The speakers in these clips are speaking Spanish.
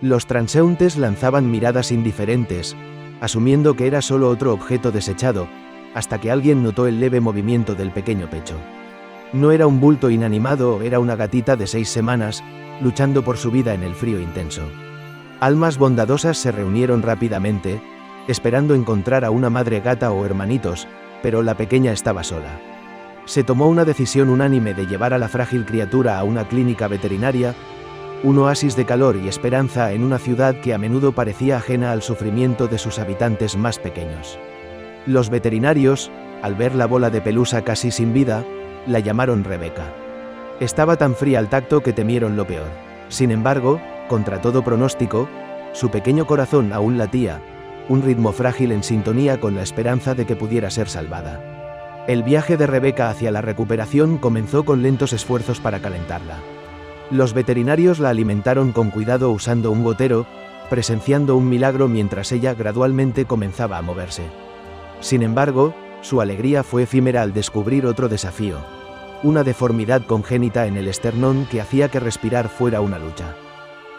Los transeúntes lanzaban miradas indiferentes, asumiendo que era solo otro objeto desechado, hasta que alguien notó el leve movimiento del pequeño pecho. No era un bulto inanimado, era una gatita de 6 semanas, luchando por su vida en el frío intenso. Almas bondadosas se reunieron rápidamente, esperando encontrar a una madre gata o hermanitos, pero la pequeña estaba sola. Se tomó una decisión unánime de llevar a la frágil criatura a una clínica veterinaria, un oasis de calor y esperanza en una ciudad que a menudo parecía ajena al sufrimiento de sus habitantes más pequeños. Los veterinarios, al ver la bola de pelusa casi sin vida, la llamaron Rebecca. Estaba tan fría al tacto que temieron lo peor. Sin embargo, contra todo pronóstico, su pequeño corazón aún latía, un ritmo frágil en sintonía con la esperanza de que pudiera ser salvada. El viaje de Rebecca hacia la recuperación comenzó con lentos esfuerzos para calentarla. Los veterinarios la alimentaron con cuidado usando un gotero, presenciando un milagro mientras ella gradualmente comenzaba a moverse. Sin embargo, su alegría fue efímera al descubrir otro desafío: una deformidad congénita en el esternón que hacía que respirar fuera una lucha.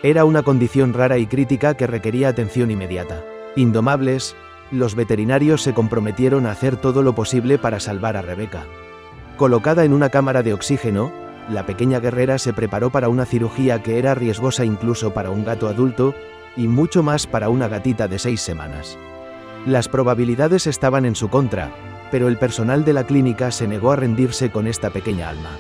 Era una condición rara y crítica que requería atención inmediata. Indomables, los veterinarios se comprometieron a hacer todo lo posible para salvar a Rebecca. Colocada en una cámara de oxígeno, la pequeña guerrera se preparó para una cirugía que era riesgosa incluso para un gato adulto, y mucho más para una gatita de 6 semanas. Las probabilidades estaban en su contra, pero el personal de la clínica se negó a rendirse con esta pequeña alma.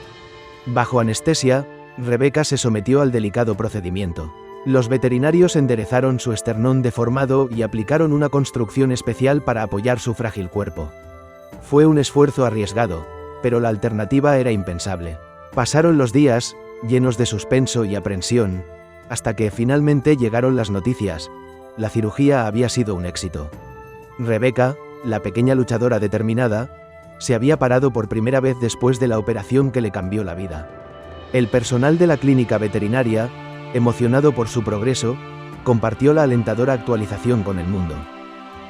Bajo anestesia, Rebecca se sometió al delicado procedimiento. Los veterinarios enderezaron su esternón deformado y aplicaron una construcción especial para apoyar su frágil cuerpo. Fue un esfuerzo arriesgado, pero la alternativa era impensable. Pasaron los días, llenos de suspenso y aprensión, hasta que finalmente llegaron las noticias: la cirugía había sido un éxito. Rebecca, la pequeña luchadora determinada, se había parado por primera vez después de la operación que le cambió la vida. El personal de la clínica veterinaria, emocionado por su progreso, compartió la alentadora actualización con el mundo.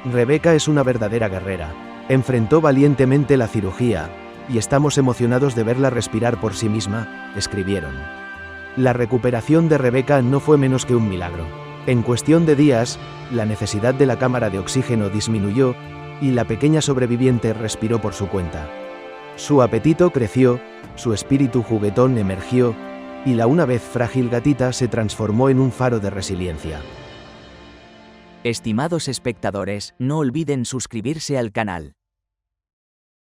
Rebecca es una verdadera guerrera. Enfrentó valientemente la cirugía, y estamos emocionados de verla respirar por sí misma, escribieron. La recuperación de Rebecca no fue menos que un milagro. En cuestión de días, la necesidad de la cámara de oxígeno disminuyó, y la pequeña sobreviviente respiró por su cuenta. Su apetito creció, su espíritu juguetón emergió, y la una vez frágil gatita se transformó en un faro de resiliencia. Estimados espectadores, no olviden suscribirse al canal.